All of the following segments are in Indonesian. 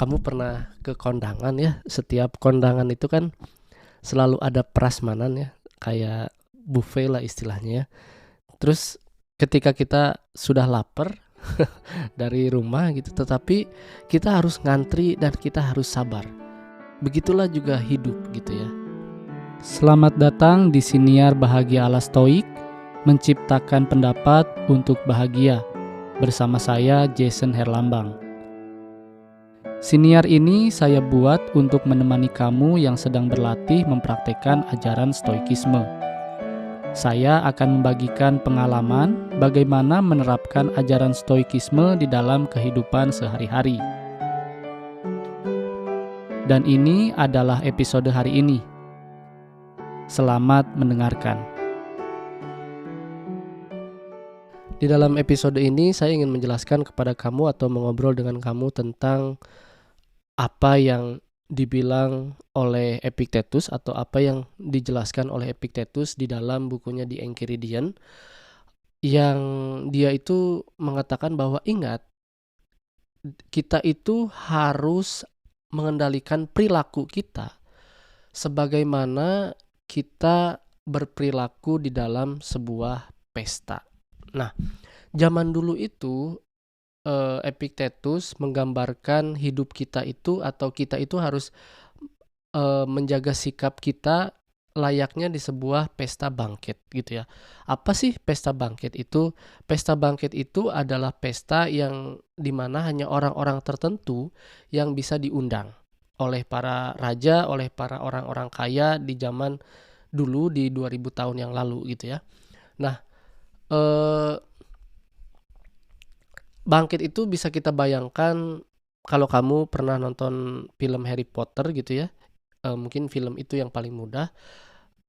kamu pernah ke kondangan ya, setiap kondangan itu kan selalu ada prasmanan ya, kayak buffet lah istilahnya ya. Terus ketika kita sudah lapar dari rumah gitu, tetapi kita harus ngantri dan kita harus sabar. Begitulah juga hidup gitu ya. Selamat datang di Siniar Bahagia ala Stoik, menciptakan pendapat untuk bahagia. Bersama saya Jason Herlambang. Siniar ini saya buat untuk menemani kamu yang sedang berlatih mempraktekkan ajaran Stoikisme. Saya akan membagikan pengalaman bagaimana menerapkan ajaran Stoikisme di dalam kehidupan sehari-hari. Dan ini adalah episode hari ini. Selamat mendengarkan. Di dalam episode ini saya ingin menjelaskan kepada kamu atau mengobrol dengan kamu tentang apa yang dibilang oleh Epictetus atau apa yang dijelaskan oleh Epictetus di dalam bukunya The Enchiridion, yang dia itu mengatakan bahwa ingat, kita itu harus mengendalikan perilaku kita sebagaimana kita berperilaku di dalam sebuah pesta. Nah, zaman dulu itu Epictetus menggambarkan hidup kita itu atau kita itu harus menjaga sikap kita layaknya di sebuah pesta bangkit gitu ya. Apa sih pesta bangkit itu? Pesta bangkit itu adalah pesta yang dimana hanya orang-orang tertentu yang bisa diundang oleh para raja, oleh para orang-orang kaya di zaman dulu di 2000 tahun yang lalu gitu ya. Nah, bangkit itu bisa kita bayangkan kalau kamu pernah nonton film Harry Potter gitu ya. Mungkin film itu yang paling mudah,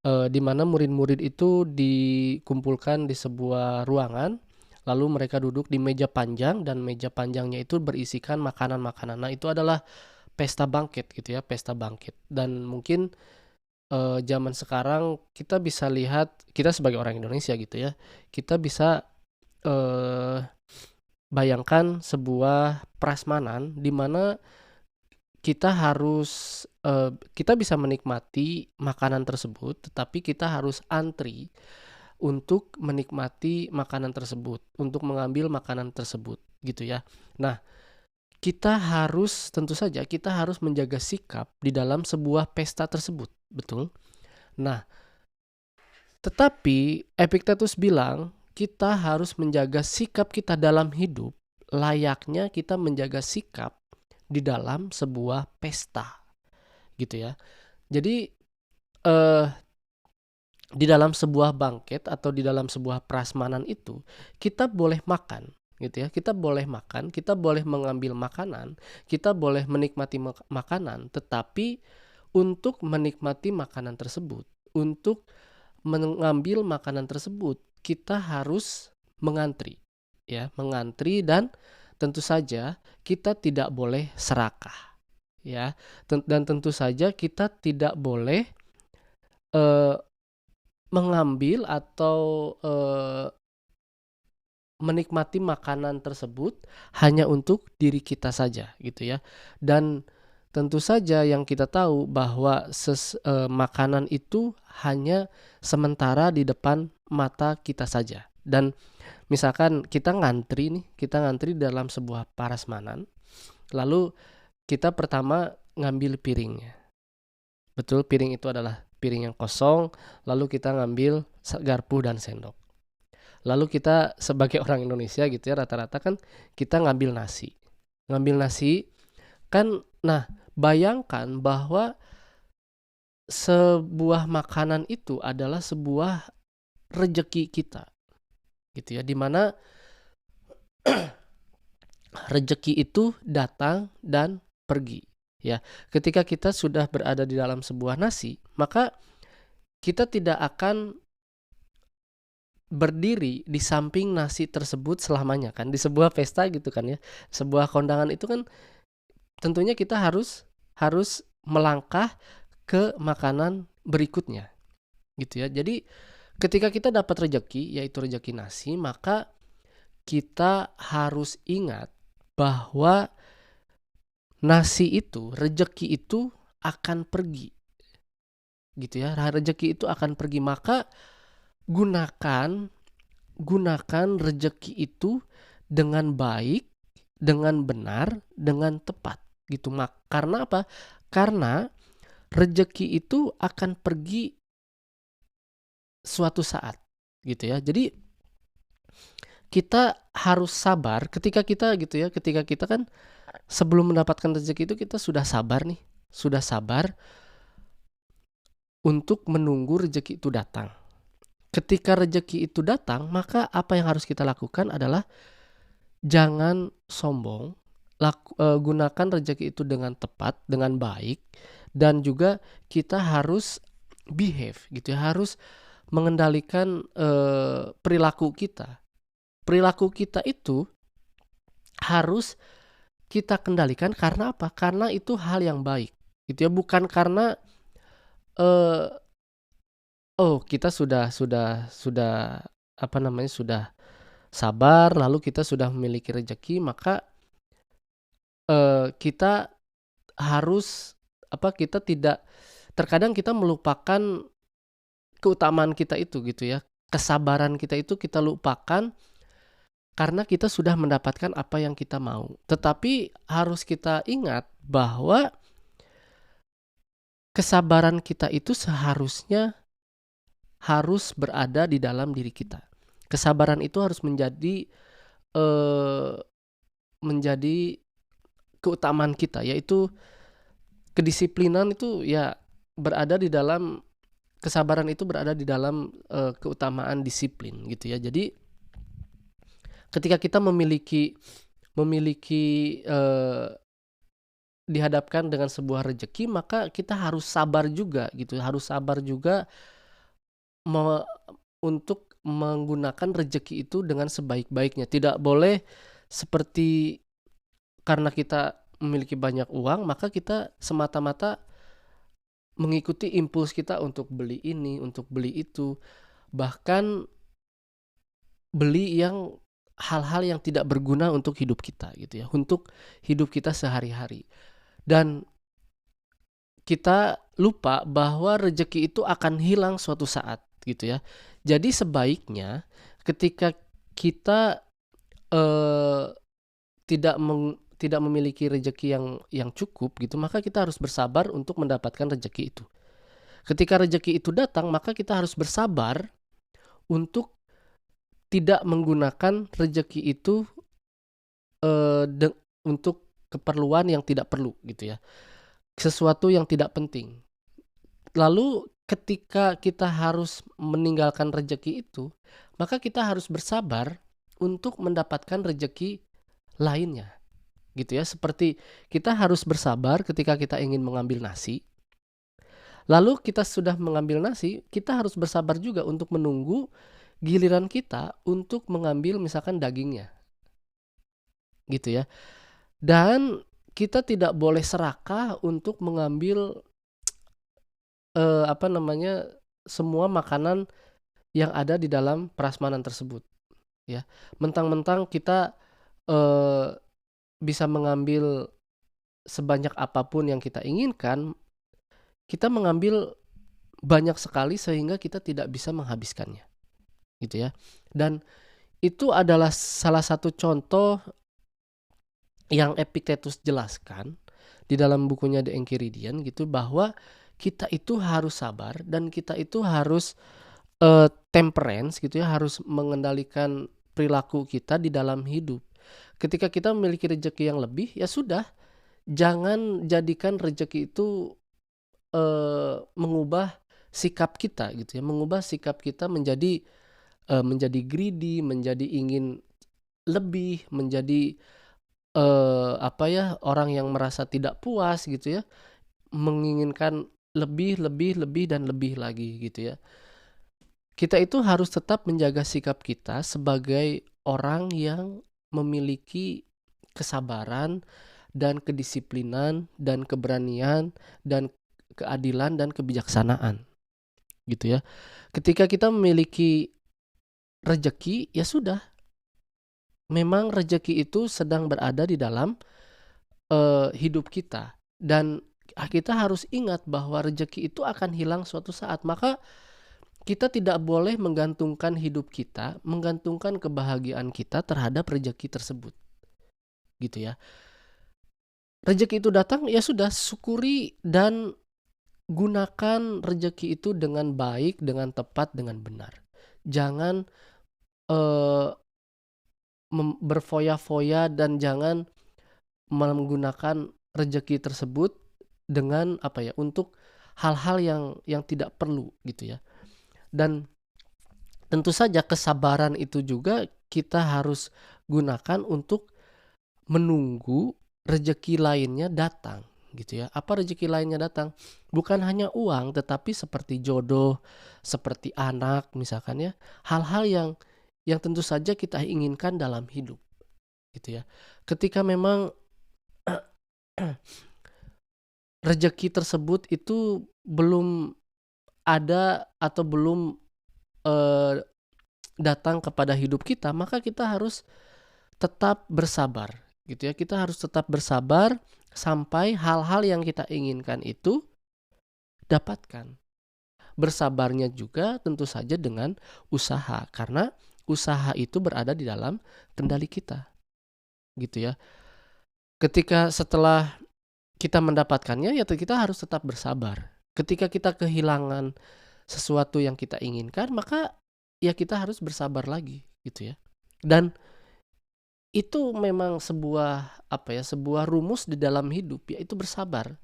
di mana murid-murid itu dikumpulkan di sebuah ruangan, lalu mereka duduk di meja panjang dan meja panjangnya itu berisikan makanan-makanan. Nah, itu adalah pesta bangkit gitu ya, pesta bangkit. Dan mungkin zaman sekarang kita bisa lihat, kita sebagai orang Indonesia gitu ya, kita bisa bayangkan sebuah prasmanan di mana kita harus kita bisa menikmati makanan tersebut, tetapi kita harus antri untuk menikmati makanan tersebut, untuk mengambil makanan tersebut gitu ya. Nah, tentu saja kita harus menjaga sikap di dalam sebuah pesta tersebut, betul? Nah, tetapi Epictetus bilang kita harus menjaga sikap kita dalam hidup layaknya kita menjaga sikap di dalam sebuah pesta gitu ya. Jadi di dalam sebuah bangket atau di dalam sebuah prasmanan itu kita boleh makan gitu ya. Kita boleh makan, kita boleh mengambil makanan, kita boleh menikmati makanan, tetapi untuk menikmati makanan tersebut, untuk mengambil makanan tersebut, kita harus mengantri ya, mengantri dan tentu saja kita tidak boleh serakah ya. Dan tentu saja kita tidak boleh mengambil atau menikmati makanan tersebut hanya untuk diri kita saja gitu ya. Dan tentu saja yang kita tahu bahwa makanan itu hanya sementara di depan mata kita saja. Dan misalkan kita ngantri dalam sebuah prasmanan, lalu kita pertama ngambil piringnya. Betul, piring itu adalah piring yang kosong, lalu kita ngambil garpu dan sendok. Lalu kita sebagai orang Indonesia gitu ya, rata-rata kan kita ngambil nasi. Ngambil nasi kan, nah bayangkan bahwa sebuah makanan itu adalah sebuah rejeki kita gitu ya, dimana rejeki itu datang dan pergi ya. Ketika kita sudah berada di dalam sebuah nasi, maka kita tidak akan berdiri di samping nasi tersebut selamanya kan, di sebuah pesta gitu kan ya, sebuah kondangan itu kan tentunya kita harus melangkah ke makanan berikutnya gitu ya. Jadi ketika kita dapat rejeki, yaitu rejeki nasi, maka kita harus ingat bahwa rejeki itu akan pergi, gitu ya. Rejeki itu akan pergi, maka gunakan rejeki itu dengan baik, dengan benar, dengan tepat, gitu. Karena apa? Karena rejeki itu akan pergi suatu saat, gitu ya. Jadi kita harus sabar ketika kita kan sebelum mendapatkan rezeki itu kita sudah sabar untuk menunggu rezeki itu datang. Ketika rezeki itu datang, maka apa yang harus kita lakukan adalah jangan sombong, gunakan rezeki itu dengan tepat, dengan baik, dan juga kita harus behave, gitu ya, harus mengendalikan perilaku kita. Perilaku kita itu harus kita kendalikan karena apa? Karena itu hal yang baik, gitu ya, bukan karena kita sudah sudah sabar, lalu kita sudah memiliki rezeki, maka kita harus kita tidak, terkadang kita melupakan keutamaan kita itu, gitu ya. Kesabaran kita itu kita lupakan karena kita sudah mendapatkan apa yang kita mau. Tetapi harus kita ingat bahwa kesabaran kita itu seharusnya harus berada di dalam diri kita. Kesabaran itu harus menjadi keutamaan kita, yaitu kedisiplinan itu ya berada di dalam kesabaran, itu berada di dalam keutamaan disiplin, gitu ya. Jadi ketika kita memiliki dihadapkan dengan sebuah rezeki, maka kita harus sabar juga, gitu. Harus sabar juga untuk menggunakan rezeki itu dengan sebaik-baiknya. Tidak boleh seperti karena kita memiliki banyak uang, maka kita semata-mata mengikuti impuls kita untuk beli ini, untuk beli itu, bahkan beli yang hal-hal yang tidak berguna untuk hidup kita, gitu ya, untuk hidup kita sehari-hari. Dan kita lupa bahwa rezeki itu akan hilang suatu saat, gitu ya. Jadi sebaiknya ketika kita tidak memiliki rezeki yang cukup, gitu, maka kita harus bersabar untuk mendapatkan rezeki itu. Ketika rezeki itu datang, maka kita harus bersabar untuk tidak menggunakan rezeki itu untuk keperluan yang tidak perlu, gitu ya, sesuatu yang tidak penting. Lalu ketika kita harus meninggalkan rezeki itu, maka kita harus bersabar untuk mendapatkan rezeki lainnya, gitu ya. Seperti kita harus bersabar ketika kita ingin mengambil nasi. Lalu kita sudah mengambil nasi, kita harus bersabar juga untuk menunggu giliran kita untuk mengambil misalkan dagingnya, gitu ya. Dan kita tidak boleh serakah untuk mengambil semua makanan yang ada di dalam prasmanan tersebut, ya. Mentang-mentang kita bisa mengambil sebanyak apapun yang kita inginkan, kita mengambil banyak sekali sehingga kita tidak bisa menghabiskannya, gitu ya. Dan itu adalah salah satu contoh yang Epictetus jelaskan di dalam bukunya The Enchiridion, gitu, bahwa kita itu harus sabar dan kita itu harus temperance, gitu ya, harus mengendalikan perilaku kita di dalam hidup. Ketika kita memiliki rezeki yang lebih, ya sudah, jangan jadikan rezeki itu mengubah sikap kita, gitu ya, mengubah sikap kita menjadi greedy, menjadi ingin lebih, menjadi orang yang merasa tidak puas, gitu ya, menginginkan lebih dan lebih lagi, gitu ya. Kita itu harus tetap menjaga sikap kita sebagai orang yang memiliki kesabaran dan kedisiplinan dan keberanian dan keadilan dan kebijaksanaan, gitu ya. Ketika kita memiliki rezeki, ya sudah, memang rezeki itu sedang berada di dalam hidup kita, dan kita harus ingat bahwa rezeki itu akan hilang suatu saat. Maka kita tidak boleh menggantungkan hidup kita, menggantungkan kebahagiaan kita terhadap rezeki tersebut, gitu ya. Rezeki itu datang, ya sudah, syukuri dan gunakan rezeki itu dengan baik, dengan tepat, dengan benar. Jangan berfoya-foya dan jangan menggunakan rezeki tersebut dengan untuk hal-hal yang tidak perlu, gitu ya. Dan tentu saja kesabaran itu juga kita harus gunakan untuk menunggu rezeki lainnya datang, gitu ya. Apa rezeki lainnya datang? Bukan hanya uang, tetapi seperti jodoh, seperti anak misalkan ya. Hal-hal yang tentu saja kita inginkan dalam hidup, gitu ya. Ketika memang rezeki tersebut itu belum ada atau belum datang kepada hidup kita, maka kita harus tetap bersabar, gitu ya. Kita harus tetap bersabar sampai hal-hal yang kita inginkan itu dapatkan. Bersabarnya juga tentu saja dengan usaha, karena usaha itu berada di dalam kendali kita, gitu ya. Ketika setelah kita mendapatkannya, ya kita harus tetap bersabar. Ketika kita kehilangan sesuatu yang kita inginkan, maka ya kita harus bersabar lagi, gitu ya. Dan itu memang sebuah sebuah rumus di dalam hidup, yaitu bersabar.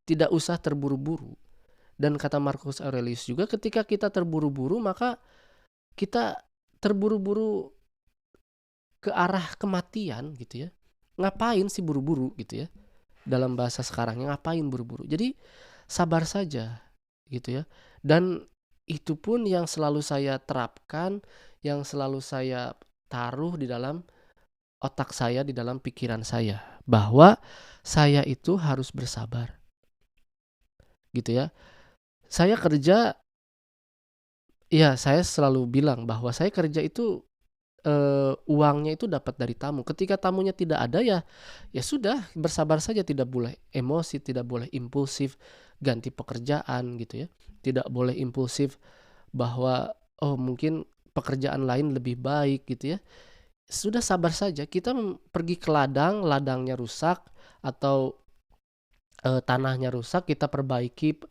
Tidak usah terburu-buru. Dan kata Marcus Aurelius juga, ketika kita terburu-buru, maka kita terburu-buru ke arah kematian, gitu ya. Ngapain sih buru-buru, gitu ya. Dalam bahasa sekarangnya, ngapain buru-buru. Jadi sabar saja, gitu ya. Dan itu pun yang selalu saya terapkan, yang selalu saya taruh di dalam otak saya, di dalam pikiran saya, bahwa saya itu harus bersabar, gitu ya. Saya kerja, ya saya selalu bilang bahwa saya kerja itu uangnya itu dapat dari tamu. Ketika tamunya tidak ada, ya sudah, bersabar saja. Tidak boleh emosi, tidak boleh impulsif ganti pekerjaan, gitu ya. Tidak boleh impulsif bahwa mungkin pekerjaan lain lebih baik, gitu ya. Sudah, sabar saja. Kita pergi ke ladang, ladangnya rusak atau tanahnya rusak, kita perbaiki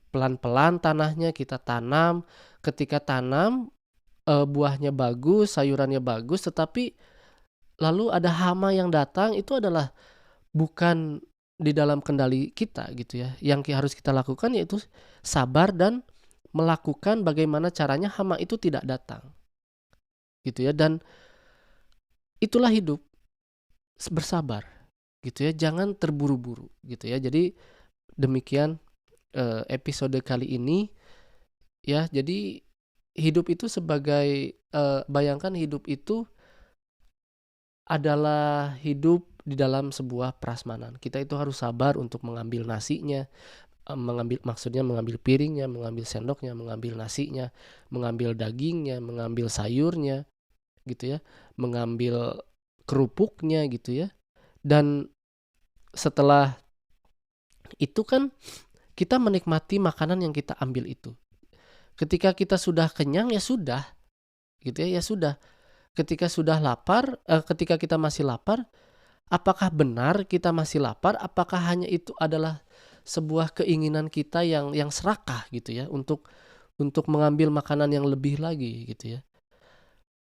pelan-pelan tanahnya, kita tanam. Ketika tanam, buahnya bagus, sayurannya bagus, tetapi lalu ada hama yang datang, itu adalah bukan di dalam kendali kita, gitu ya. Yang harus kita lakukan yaitu sabar dan melakukan bagaimana caranya hama itu tidak datang, gitu ya. Dan itulah hidup, bersabar, gitu ya. Jangan terburu-buru, gitu ya. Jadi demikian episode kali ini ya. Jadi hidup itu sebagai bayangkan hidup itu adalah hidup di dalam sebuah prasmanan. Kita itu harus sabar untuk mengambil nasinya, mengambil piringnya, mengambil sendoknya, mengambil nasinya, mengambil dagingnya, mengambil sayurnya, gitu ya, mengambil kerupuknya, gitu ya. Dan setelah itu kan kita menikmati makanan yang kita ambil itu. Ketika kita sudah kenyang, ya sudah, gitu ya, ya sudah. Ketika sudah lapar, ketika kita masih lapar, apakah benar kita masih lapar? Apakah hanya itu adalah sebuah keinginan kita yang serakah, gitu ya, untuk mengambil makanan yang lebih lagi, gitu ya.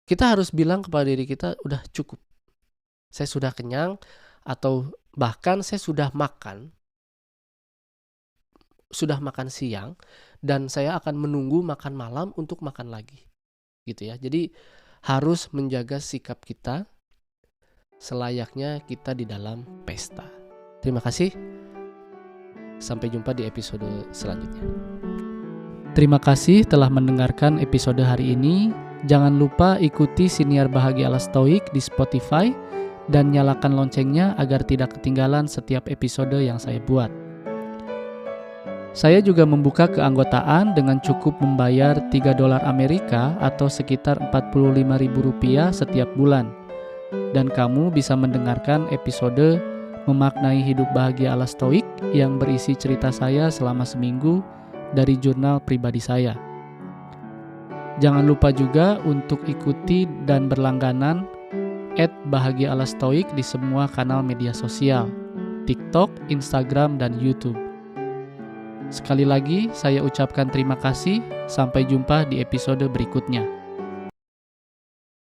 Kita harus bilang kepada diri kita, udah cukup. Saya sudah kenyang, atau bahkan saya sudah makan siang, dan saya akan menunggu makan malam untuk makan lagi, gitu ya. Jadi harus menjaga sikap kita selayaknya kita di dalam pesta. Terima kasih. Sampai jumpa di episode selanjutnya. Terima kasih telah mendengarkan episode hari ini. Jangan lupa ikuti Siniar Bahagia ala Stoik di Spotify dan nyalakan loncengnya agar tidak ketinggalan setiap episode yang saya buat. Saya juga membuka keanggotaan dengan cukup membayar $3 Amerika atau sekitar Rp45.000 setiap bulan. dan kamu bisa mendengarkan episode Memaknai Hidup Bahagia ala Stoik yang berisi cerita saya selama seminggu dari jurnal pribadi saya. Jangan lupa juga untuk ikuti dan berlangganan @bahagia ala Stoik di semua kanal media sosial, TikTok, Instagram, dan YouTube. Sekali lagi, saya ucapkan terima kasih. Sampai jumpa di episode berikutnya.